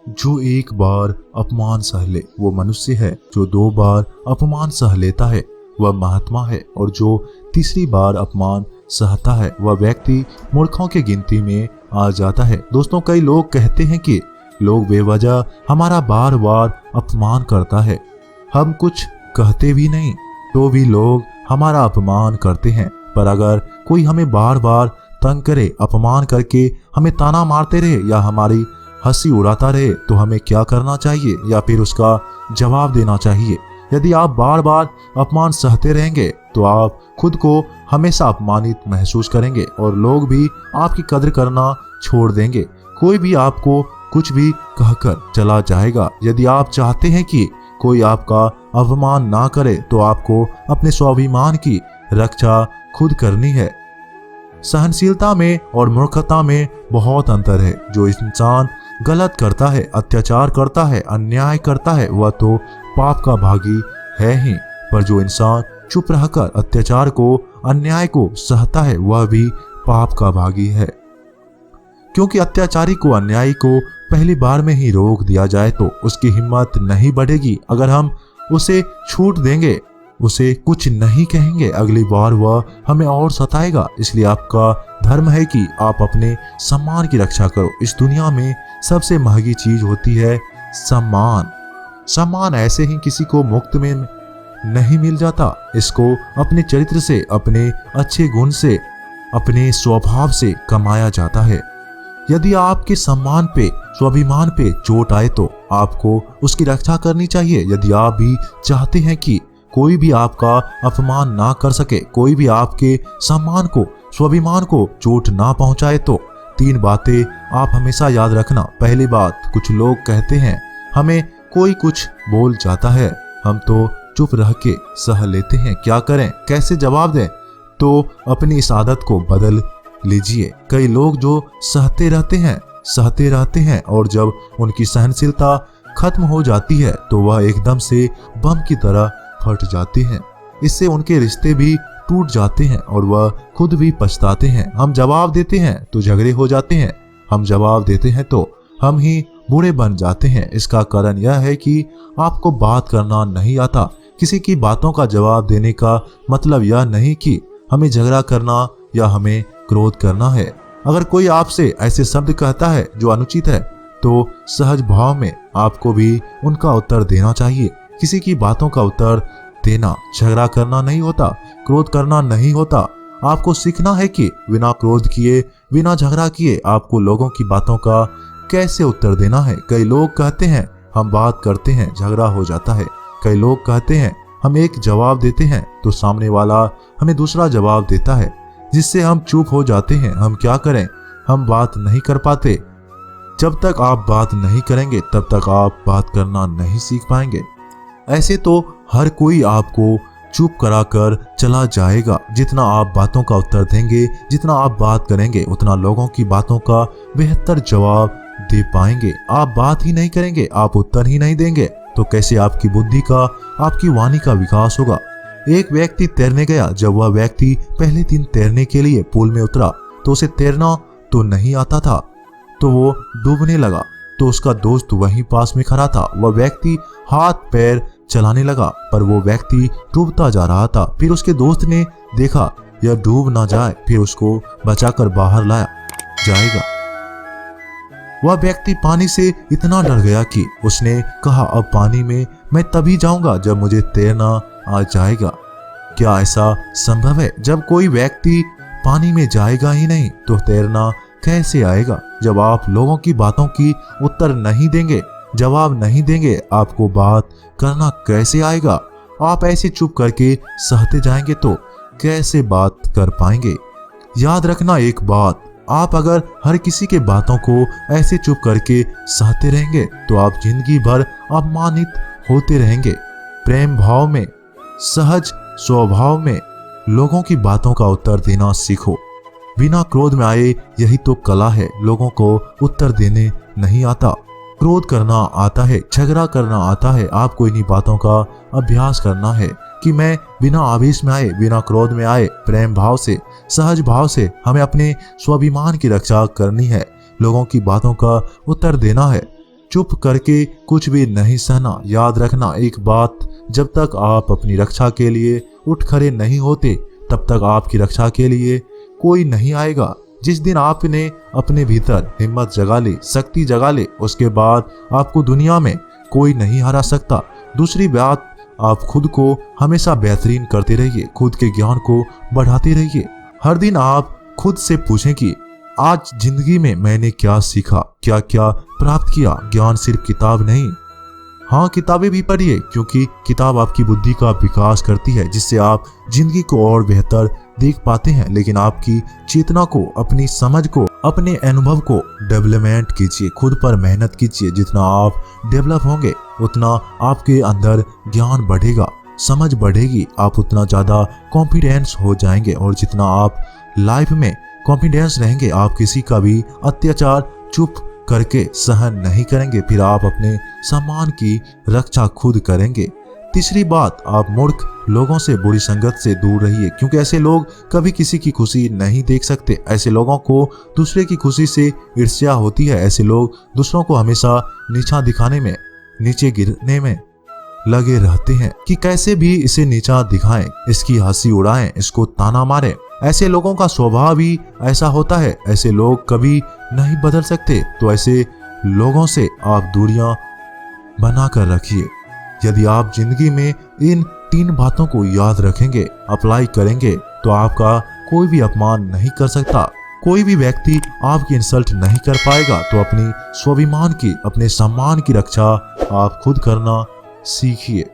जो एक बार अपमान सह ले वो मनुष्य है, जो 2 बार अपमान सह लेता है वह महात्मा है, और जो तीसरी बार अपमान सहता है वह व्यक्ति मूर्खों की गिनती में आ जाता है। दोस्तों, कई लोग कहते हैं कि लोग बेवजह हमारा बार बार अपमान करता है। हम कुछ कहते भी नहीं तो भी लोग हमारा अपमान करते हैं। पर अगर कोई हमें बार बार तंग करे, अपमान करके हमें ताना मारते रहे या हमारी हंसी उड़ाता रहे, तो हमें क्या करना चाहिए या फिर उसका जवाब देना चाहिए? यदि आप बार बार अपमान सहते रहेंगे तो आप खुद को हमेशा अपमानित महसूस करेंगे और लोग भी आपकी कदर करना छोड़ देंगे। कोई भी आपको कुछ भी कहकर चला जाएगा। यदि आप चाहते हैं कि कोई आपका अपमान ना करे तो आपको अपने स्वाभिमान की रक्षा खुद करनी है। सहनशीलता में और मूर्खता में बहुत अंतर है। जो इंसान गलत करता है, अत्याचार करता है, अन्याय करता है, वह तो पाप का भागी है ही, पर जो इंसान चुप रहकर अत्याचार को, अन्याय को सहता है वह भी पाप का भागी है। क्योंकि अत्याचारी को, अन्यायी को पहली बार में ही रोक दिया जाए तो उसकी हिम्मत नहीं बढ़ेगी। अगर हम उसे छूट देंगे, उसे कुछ नहीं कहेंगे, अगली बार वह हमें और सताएगा। इसलिए आपका धर्म है कि आप अपने सम्मान की रक्षा करो। इस दुनिया में सबसे महंगी चीज होती है सम्मान। सम्मान ऐसे ही किसी को मुफ्त में नहीं मिल जाता। इसको अपने चरित्र से, अपने अच्छे गुण से, अपने स्वभाव से कमाया जाता है। यदि आपके सम्मान पे, स्वाभिमान पे चोट आए तो आपको उसकी रक्षा करनी चाहिए। यदि आप भी चाहते हैं कि कोई भी आपका अपमान ना कर सके, कोई भी आपके सम्मान को, स्वाभिमान को चोट ना पहुंचाए, तो 3 बातें आप हमेशा याद रखना। पहली बात, कुछ लोग कहते हैं हमें कोई कुछ बोल जाता है, हम तो चुप रह के सह लेते हैं, क्या करें, कैसे जवाब दें? तो अपनी इस आदत को बदल लीजिए। कई लोग जो सहते रहते हैं और जब उनकी सहनशीलता खत्म हो जाती है तो वह एकदम से बम की तरह फट जाते हैं। इससे उनके रिश्ते भी टूट जाते हैं और वह खुद भी पछताते हैं। हम जवाब देते हैं तो झगड़े हो जाते हैं, हम जवाब देते हैं तो हम ही बुरे बन जाते हैं। इसका कारण यह है कि आपको बात करना नहीं आता। किसी की बातों का जवाब देने का मतलब यह नहीं कि हमें झगड़ा करना या हमें क्रोध करना है। अगर कोई आपसे ऐसे शब्द कहता है जो अनुचित है तो सहज भाव में आपको भी उनका उत्तर देना चाहिए। किसी की बातों का उत्तर देना झगड़ा करना नहीं होता, क्रोध करना नहीं होता। आपको सीखना है कि बिना क्रोध किए, बिना झगड़ा किए आपको लोगों की बातों का कैसे उत्तर देना है। कई लोग कहते हैं हम बात करते हैं, झगड़ा हो जाता है। कई लोग कहते हैं हम एक जवाब देते हैं तो सामने वाला हमें दूसरा जवाब देता है, जिससे हम चुप हो जाते हैं। हम क्या करें, हम बात नहीं कर पाते। जब तक आप बात नहीं करेंगे तब तक आप बात करना नहीं सीख पाएंगे। ऐसे तो हर कोई आपको चुप कराकर चला जाएगा। जितना आप बातों का उत्तर देंगे, जितना आप बात करेंगे, उतना लोगों की बातों का बेहतर जवाब दे पाएंगे। आप बात ही नहीं करेंगे, आप उत्तर ही नहीं देंगे तो कैसे आपकी बुद्धि का, आपकी वाणी का विकास होगा। एक व्यक्ति तैरने गया। जब वह व्यक्ति पहले दिन तैरने के लिए पूल में उतरा तो उसे तैरना तो नहीं आता था, तो वो डूबने लगा। तो उसका दोस्त वहीं पास में खड़ा था। वह व्यक्ति हाथ पैर चलाने लगा पर वो व्यक्ति डूबता जा रहा था। फिर उसके दोस्त ने देखा यह डूब ना जाए, फिर उसको बचाकर बाहर लाया जाएगा। वह व्यक्ति पानी से इतना डर गया कि उसने कहा अब पानी में मैं तभी जाऊंगा जब मुझे तैरना आ जाएगा। क्या ऐसा संभव है? जब कोई व्यक्ति पानी में जाएगा ही नहीं तो तैरना कैसे आएगा? जब आप लोगों की बातों की उत्तर नहीं देंगे, जवाब नहीं देंगे, आपको बात करना कैसे आएगा? आप ऐसे चुप करके सहते जाएंगे तो कैसे बात कर पाएंगे? याद रखना एक बात, आप अगर हर किसी के बातों को ऐसे चुप करके सहते रहेंगे तो आप जिंदगी भर अपमानित होते रहेंगे। प्रेम भाव में, सहज स्वभाव में लोगों की बातों का उत्तर देना सीखो। बिना क्रोध में आए, यही तो कला है। लोगों को उत्तर देने नहीं आता, क्रोध करना आता है, झगड़ा करना आता है। आपको इन्हीं बातों का अभ्यास करना है कि मैं बिना आवेश में आए, बिना क्रोध में आए, प्रेम भाव से, सहज भाव से हमें अपने स्वाभिमान की रक्षा करनी है। लोगों की बातों का उत्तर देना है। चुप करके कुछ भी नहीं सहना। याद रखना एक बात, जब तक आप अपनी रक्षा के लिए उठ खड़े नहीं होते तब तक आपकी रक्षा के लिए कोई नहीं आएगा। जिस दिन आपने अपने भीतर हिम्मत जगा ली, शक्ति जगा ली, उसके बाद आपको दुनिया में कोई नहीं हरा सकता। दूसरी बात, आप खुद को हमेशा बेहतरीन करते रहिए, खुद के ज्ञान को बढ़ाते रहिए। हर दिन आप खुद से पूछें कि आज जिंदगी में मैंने क्या सीखा, क्या क्या प्राप्त किया। ज्ञान सिर्फ किताब नहीं, हाँ किताबें भी पढ़िए, क्योंकि किताब आपकी बुद्धि का विकास करती है, जिससे आप जिंदगी को और बेहतर देख पाते हैं। लेकिन आपकी चेतना को, अपनी समझ को, अपने अनुभव को डेवलपमेंट कीजिए, खुद पर मेहनत कीजिए। जितना आप डेवलप होंगे उतना आपके अंदर ज्ञान बढ़ेगा, समझ बढ़ेगी, आप उतना ज्यादा कॉन्फिडेंस हो जाएंगे। और जितना आप लाइफ में कॉन्फिडेंस रहेंगे, आप किसी का भी अत्याचार चुप करके सहन नहीं करेंगे। फिर आप अपने सम्मान की रक्षा खुद करेंगे। तीसरी बात, आप मूर्ख लोगों से, बुरी संगत से दूर रहिए, क्योंकि ऐसे लोग कभी किसी की खुशी नहीं देख सकते। ऐसे लोगों को दूसरे की खुशी से ईर्ष्या होती है। ऐसे लोग दूसरों को हमेशा नीचा दिखाने में, नीचे गिरने में लगे रहते हैं कि कैसे भी इसे नीचा दिखाएं, इसकी हंसी उड़ाएं, इसको ताना मारें। ऐसे लोगों का स्वभाव ही ऐसा होता है। ऐसे लोग कभी नहीं बदल सकते। तो ऐसे लोगों से आप दूरियां बनाकर रखिए। यदि आप जिंदगी में इन 3 बातों को याद रखेंगे, अप्लाई करेंगे, तो आपका कोई भी अपमान नहीं कर सकता, कोई भी व्यक्ति आपकी इंसल्ट नहीं कर पाएगा। तो अपनी स्वाभिमान की, अपने सम्मान की रक्षा आप खुद करना सीखिए।